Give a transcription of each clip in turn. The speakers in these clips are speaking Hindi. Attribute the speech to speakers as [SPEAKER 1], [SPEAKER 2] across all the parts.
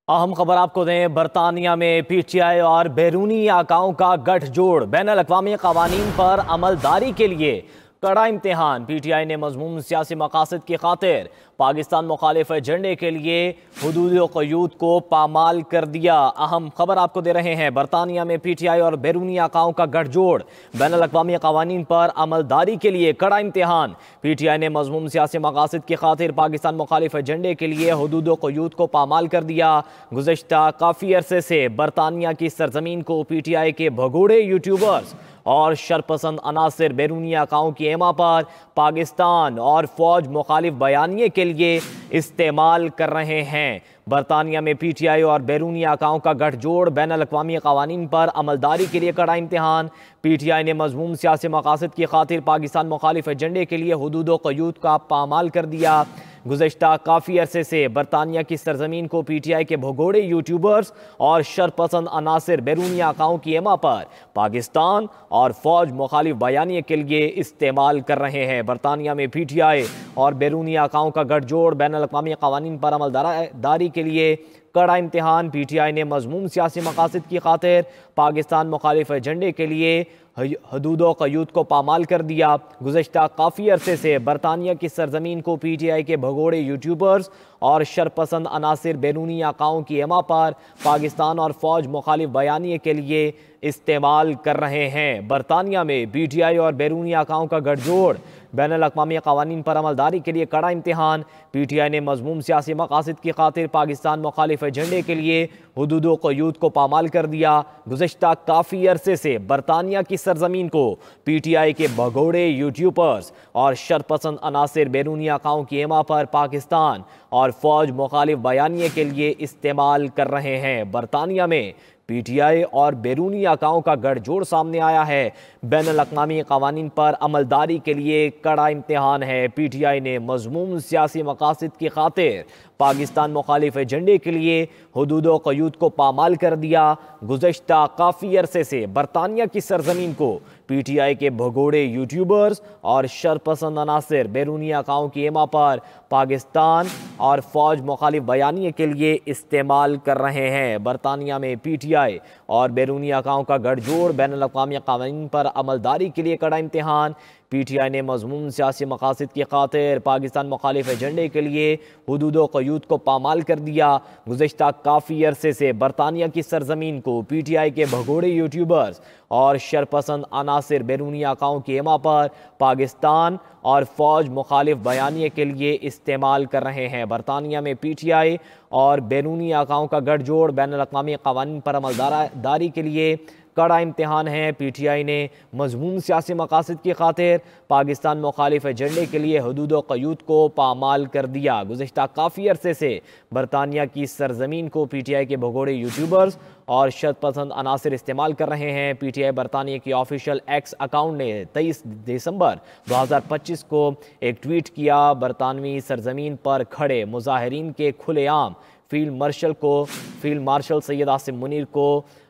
[SPEAKER 1] अहम खबर आपको दें, बरतानिया में पीटीआई और बैरूनी आकाओं का गठजोड़ बैनुल-अक़वामी क़वानीन पर अमलदारी के लिए कड़ा इम्तिहान। पीटीआई ने मज़मूम सियासी मकासद की खातिर पाकिस्तान मुखालिफ एजेंडे के लिए हुदूद क़यूद को पामाल कर दिया। अहम खबर आपको दे रहे हैं, बरतानिया में पीटीआई और बैरूनी आकाओं का गठजोड़ बैनुल-अक़वामी क़वानीन पर अमलदारी के लिए कड़ा इम्तिहान। पीटीआई ने मज़मूम सियासी मकासद की खातिर पाकिस्तान मुखालिफ एजेंडे के लिए हुदूद क़यूद को पामाल कर दिया। गुज़श्ता काफ़ी अरसे से बरतानिया की सरजमीन को पीटीआई के भगोड़े यूट्यूबर्स और शरपसंद अनासिर बैरूनी आकाओं की एमा पर पाकिस्तान और फौज मुखालिफ बयानिए के लिए इस्तेमाल कर रहे हैं। बरतानिया में पीटीआई और बैरूनी आकाओं का गठजोड़ बैनुल-अक़वामी क़वानीन पर अमलदारी के लिए कड़ा इम्तिहान। पीटीआई ने मज़मूम सियासी मकासद की खातिर पाकिस्तान मुखालिफ एजेंडे के लिए हुदूद क़यूद का पामाल कर दिया। गुज़श्ता काफ़ी अरसे से बरतानिया की सरजमीन को पीटीआई के भगोड़े यूट्यूबर्स और शरपसंद अनासिर बैरूनी आकाओं की एमा पर पाकिस्तान और फौज मुखालिफ बयानिए के लिए इस्तेमाल कर रहे हैं। बरतानिया में पीटीआई और बैरूनी आकाओं का गठजोड़ बैनुल-अक़वामी क़वानीन पर अमलदारी के लिए कड़ा इम्तिहान। पीटीआई ने मज़मूम सियासी मकासद की खातिर पाकिस्तान मुखालिफ एजेंडे के लिए हुदूद क़यूद को पामाल कर दिया। गुज़श्ता काफ़ी अरसे से बरतानिया की सरजमीन को पीटीआई के भगोड़े यूट्यूबर्स और शरपसंद अनासिर बैरूनी आकाओं की एमा पर पाकिस्तान और फौज मुखालिफ बयानिए के लिए इस्तेमाल कर रहे हैं। बरतानिया में पीटीआई और बैरूनी आकाओं का गठजोड़ बैनुल-अक़वामी क़वानीन पर अमलदारी के लिए कड़ा इम्तिहान। पीटीआई ने मज़मूम सियासी मकासद की खातिर पाकिस्तान मुखालिफ एजेंडे के लिए हुदूद क़यूद को पामाल कर दिया। गुज़श्ता काफ़ी अरसे से बरतानिया की सरजमीन को पीटीआई के भगोड़े यूट्यूबर्स और शरपसंद अनासिर बैरूनी आकाओं की एमा पर पाकिस्तान और फौज मुखालिफ बयानिए के लिए इस्तेमाल कर रहे हैं। बरतानिया में पीटीआई और बैरूनी आकाओं का गठजोड़ सामने आया है। बैनुल-अक़वामी क़वानीन पर अमलदारी के लिए कड़ा इम्तिहान है। पीटीआई ने मज़मूम सियासी मकासद की खातिर पाकिस्तान मुखालिफ एजेंडे के लिए हुदूद क़यूद को पामाल कर दिया। गुज़श्ता काफ़ी अरसे से बरतानिया की सरजमीन को पीटीआई के भगोड़े यूट्यूबर्स और शरपसंद अनासिर बैरूनी आकाओं की एमा पर पाकिस्तान और फौज मुखालिफ बयानिए के लिए इस्तेमाल कर रहे हैं। बरतानिया में पीटीआई और बैरूनी आकाओं का गठजोड़ बैनुल-अक़वामी क़वानीन पर अमलदारी के लिए कड़ा इम्तिहान। पीटीआई ने मज़मूम सियासी मकासद की खातिर पाकिस्तान मुखालिफ एजेंडे के लिए हुदूद क़यूद को पामाल कर दिया। गुज़श्ता काफ़ी अरसे से बरतानिया की सरजमीन को पीटीआई के भगोड़े यूट्यूबर्स और शरपसंद अनासिर बैरूनी आकाओं की एमा पर पाकिस्तान और फौज मुखालिफ बयानिए के लिए इस्तेमाल कर रहे हैं। बरतानिया में पीटीआई और बैरूनी आकाओं का गठजोड़ बैनुल-अक़वामी क़वानीन पर अमलदारी के लिए कड़ा इम्तिहान है। पीटीआई ने मज़मूम सियासी मकासद की खातिर पाकिस्तान मुखालिफ एजेंडे के लिए हुदूद क़यूद को पामाल कर दिया। गुज़श्ता काफ़ी अरसे से बरतानिया की सरजमीन को पीटीआई के भगोड़े यूट्यूबर्स और शरपसंद अनासिर इस्तेमाल कर रहे हैं। पीटीआई बरतानिया की ऑफिशियल एक्स अकाउंट ने 23 दिसंबर 2025 को एक ट्वीट किया। बरतानवी सरजमीन पर खड़े मुजाहिरीन के खुलेआम फील्ड मार्शल सैयद आसिम मुनीर को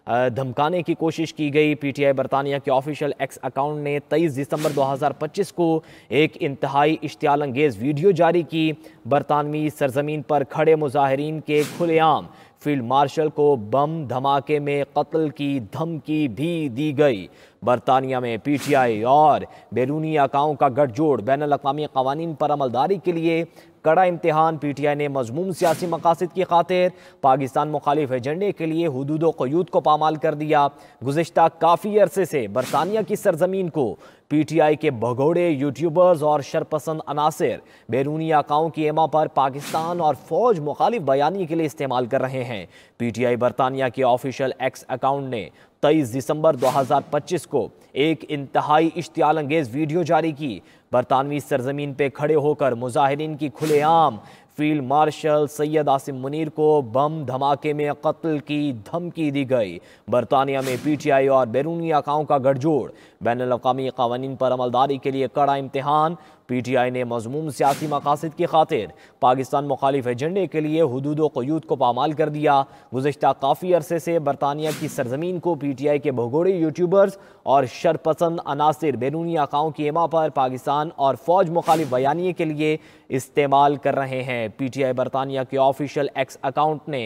[SPEAKER 1] धमकाने की कोशिश की गई। पीटीआई बरतानिया के ऑफिशियल एक्स अकाउंट ने 23 दिसंबर 2025 को एक इंतहाई इश्तियाल अंगेज़ वीडियो जारी की। बरतानवी सरजमीन पर खड़े मुजाहिरीन के खुलेआम फील्ड मार्शल को बम धमाके में कत्ल की धमकी भी दी गई। बरतानिया में पीटीआई और बैरूनी आकाओं का गठजोड़ बैनुल-अक़वामी क़वानीन पर अमलदारी के लिए कड़ा इम्तिहान। पीटीआई ने मज़मूम सियासी मकासद की खातिर पाकिस्तान मुखालिफ एजेंडे के लिए हुदूद क़यूद को पामाल कर दिया। गुज़श्ता काफ़ी अरसे से बरतानिया की सरजमीन को पीटीआई के भगोड़े यूट्यूबर्स और शरपसंद अनासिर बैरूनी आकाओं की एमा पर पाकिस्तान और फौज मुखालिफ बयानी के लिए इस्तेमाल कर रहे हैं। पीटीआई बरतानिया के ऑफिशियल एक्स अकाउंट ने 23 दिसंबर 2025 को एक इंतहाई इश्तियाल अंगेज़ वीडियो जारी की। बरतानवी सरजमीन पे खड़े होकर मुजाहिरीन की खुलेआम फील्ड मार्शल सैयद आसिम मुनीर को बम धमाके में कत्ल की धमकी दी गई। बरतानिया में पीटीआई और बैरूनी आकाओं का गठजोड़ बैनुल-अक़वामी क़वानीन पर अमलदारी के लिए कड़ा इम्तिहान। पीटीआई ने मज़मूम सियासी मकासद की खातिर पाकिस्तान मुखालिफ एजेंडे के लिए हुदूद क़यूद को पामाल कर दिया। गुज़श्ता काफ़ी अरसे से बरतानिया की सरजमीन को पीटीआई के भगोड़े यूट्यूबर्स और शरपसंद अनासिर बैरूनी आकाओं की एमा पर पाकिस्तान और फौज मुखालिफ बयानिए के लिए इस्तेमाल कर रहे हैं। पीटीआई बरतानिया के ऑफिशियल एक्स अकाउंट ने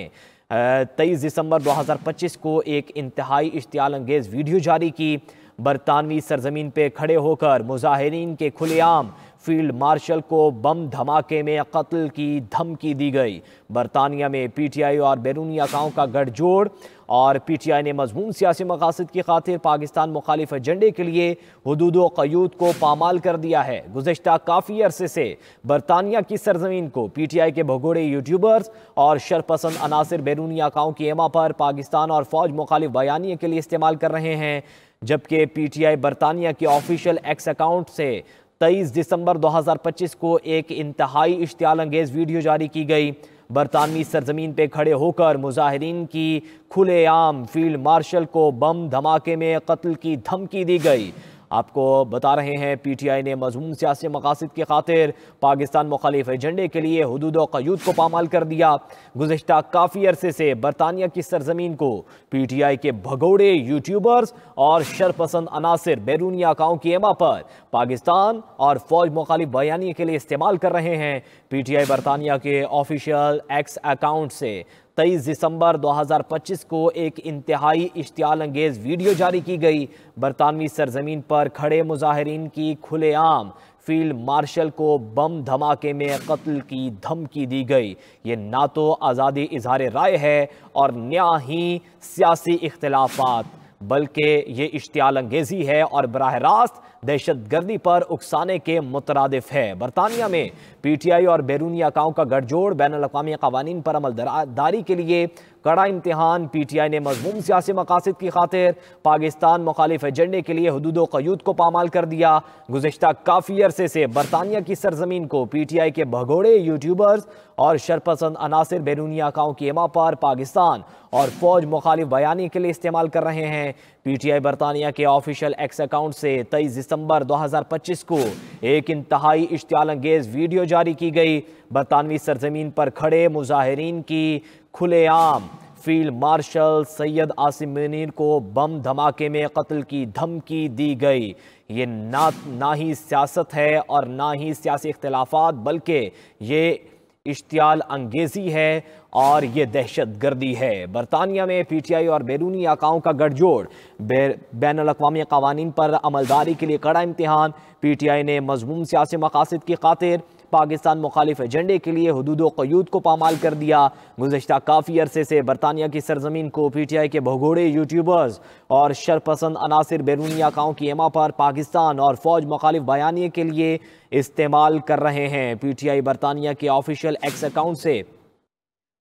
[SPEAKER 1] 23 दिसंबर 2025 को एक इंतहाई इश्तियाल अंगेज़ वीडियो जारी की। बरतानवी सरजमीन पे खड़े होकर मुजाहिरीन के खुलेआम फील्ड मार्शल को बम धमाके में कत्ल की धमकी दी गई। बरतानिया में पीटीआई और बैरूनी आकाओं का गठजोड़ और पीटीआई ने मजमून सियासी मकासद की खातिर पाकिस्तान मुखालिफ एजेंडे के लिए हुदूद व क़यूद को पामाल कर दिया है। गुज़श्ता काफ़ी अरसे से बरतानिया की सरजमीन को पीटीआई के भगोड़े यूट्यूबर्स और शरपसंद अनासिर बैरूनी आकाओं की एमा पर पाकिस्तान और फौज मुखालिफ बयानिए के लिए इस्तेमाल कर रहे हैं, जबकि पीटीआई बरतानिया के ऑफिशियल एक्स अकाउंट से 23 दिसंबर 2025 को एक इंतहाई इश्तियाल अंगेज़ वीडियो जारी की गई। बरतानवी सरजमीन पे खड़े होकर मुजाहिरीन की खुलेआम फील्ड मार्शल को बम धमाके में कत्ल की धमकी दी गई। आपको बता रहे हैं, पीटीआई ने मज़मून सियासी मकासद की खातिर पाकिस्तान मुखालिफ एजेंडे के लिए हुदूद व क़यूद को पामाल कर दिया। गुज़श्ता काफ़ी अरसे से बरतानिया की सरजमीन को पीटीआई के भगोड़े यूट्यूबर्स और शरपसंद अनासिर बैरूनी आकाओं की एमा पर पाकिस्तान और फौज मुखालिफ बयानिए के लिए इस्तेमाल कर रहे हैं। पीटीआई बरतानिया के ऑफिशियल एक्स अकाउंट से 23 दिसंबर 2025 को एक इंतहाई इश्तियाल अंगेज़ वीडियो जारी की गई। बरतानवी सरजमीन पर खड़े मुजाहिरीन की खुलेआम फील्ड मार्शल को बम धमाके में कत्ल की धमकी दी गई। ये ना तो आज़ादी इजहार राय है और ना ही सियासी इख्तिलाफात, बल्कि ये इश्तियाल अंगेज़ी है और बराह रास्त दहशत गर्दी पर उकसाने के मुतरादिफ है। बरतानिया में पीटीआई और बैरूनी आकाओं का गठजोड़ बैनुल-अक़वामी क़वानीन पर अमलदारी के लिए कड़ा इम्तिहान। पीटीआई ने मज़मून सियासी मकासद की खातिर पाकिस्तान मुखालिफ एजेंडे के लिए हुदूद व क़यूद को पामाल कर दिया। गुज़श्ता काफ़ी अरसे से बरतानिया की सरजमीन को पीटीआई के भगोड़े यूट्यूबर्स और शरपसंद अनासिर बैरूनी आकाओं की एमा पर पाकिस्तान और फौज मुखालिफ बयानी के लिए इस्तेमाल कर रहे हैं। पीटीआई बरतानिया के ऑफिशियल एक्स अकाउंट से 23 दिसंबर 2025 को एक इंतहाई इश्तियाल अंगेज़ वीडियो जारी की गई। बरतानवी सरजमीन पर खड़े मुजाहिरीन की खुलेआम फील्ड मार्शल सैयद आसिम मुनीर को बम धमाके में कत्ल की धमकी दी गई। ये ना ही सियासत है और ना ही सियासी इख्तिलाफात, बल्कि ये इश्तियाल अंगेज़ी है और ये दहशत गर्दी है। बरतानिया में पीटीआई और बैरूनी आकाओं का गठजोड़ बैनुल-अक़वामी क़वानीन पर अमलदारी के लिए कड़ा इम्तिहान। पीटीआई ने मज़मून सियासी मकासद की खातिर पाकिस्तान मुखालिफ एजेंडे के लिए हुदूद व क़यूद को पामाल कर दिया। गुज़श्ता काफ़ी अरसे से बरतानिया की सरजमीन को पीटीआई के भगोड़े यूट्यूबर्स और शरपसंद अनासिर बैरूनी आकाओं की एमा पर पाकिस्तान और फौज मुखालिफ बयानिए के लिए इस्तेमाल कर रहे हैं। पीटीआई बरतानिया के ऑफिशियल एक्स अकाउंट से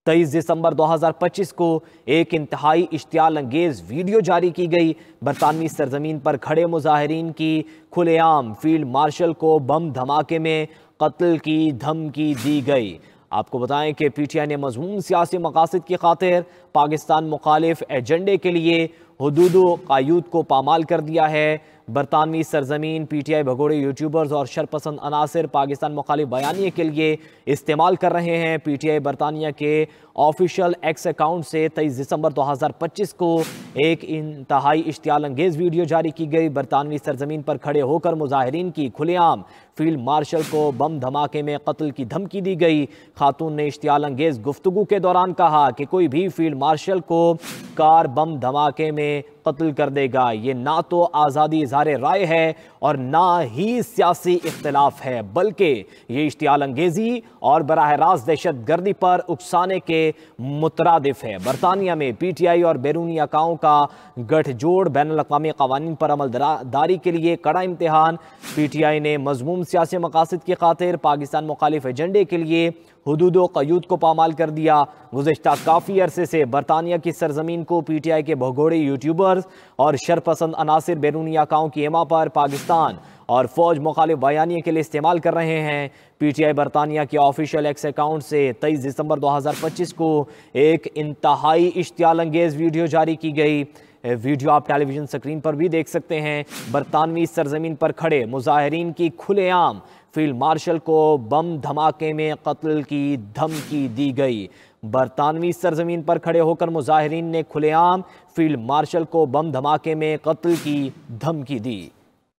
[SPEAKER 1] 23 दिसंबर 2025 को एक इंतहाई इश्तियाल अंगेज़ वीडियो जारी की गई। बरतानवी सरजमीन पर खड़े मुजाहिरीन की खुलेआम फील्ड मार्शल को बम धमाके में कत्ल की धमकी दी गई। आपको बताएं कि पीटीआई ने मज़मून सियासी मकासद की खातिर पाकिस्तान मुखालिफ एजेंडे के लिए हुदूद व क़यूद को पामाल कर दिया है। बरतानवी सरजमीन पीटीआई भगोड़े यूट्यूबर्स और शरपसंद अनासिर पाकिस्तान मुखालिफ बयानिए के लिए इस्तेमाल कर रहे हैं। पीटीआई बरतानिया के ऑफिशियल एक्स अकाउंट से 23 दिसंबर 2025 को एक इंतहाई इश्तियाल अंगेज़ वीडियो जारी की गई। बरतानवी सरजमीन पर खड़े होकर मुजाहिरीन की खुलेआम फील्ड मार्शल को बम धमाके में कत्ल की धमकी दी गई। खातून ने इश्तियाल अंगेज़ गुफ्तगू के दौरान कहा कि कोई भी फील्ड मार्शल को कार बम धमाके में कत्ल कर देगा। ये ना तो आज़ादी इजहार राय है और ना ही सियासी इख्तिलाफ है, बल्कि ये इश्तियाल अंगेज़ी और बराह रास्त दहशत गर्दी पर उकसाने के मुतरादिफ है। बरतानिया में पीटीआई और बैरूनी आकाओं का गठजोड़ बैनुल-अक़वामी क़वानीन पर अमलदारी के लिए कड़ा इम्तिहान। पीटीआई ने मज़मून सियासी मकासद की खातिर पाकिस्तान मुखालिफ एजेंडे के लिए हुदूद व क़यूद को पामाल कर दिया। गुज़श्ता काफ़ी अरसे से बरतानिया की सरजमीन को पीटीआई के भगोड़े यूट्यूबर्स और शरपसंद अनासिर बैरूनी आकाओं की एमा पर पाकिस्तान और फौज मुखालिफ बयानिए के लिए इस्तेमाल कर रहे हैं। पीटीआई बरतानिया के ऑफिशियल एक्स अकाउंट से 23 दिसंबर 2025 को एक इंतहाई इश्तियाल अंगेज़ वीडियो जारी की गई। वीडियो आप टेलीविजन स्क्रीन पर भी देख सकते हैं। बरतानवी सरजमीन पर खड़े मुजाहिरीन की खुलेआम फील्ड मार्शल को बम धमाके में कत्ल की धमकी दी गई। बरतानवी सरजमीन पर खड़े होकर मुजाहिरीन ने खुलेआम फील्ड मार्शल को बम धमाके में कत्ल की धमकी दी।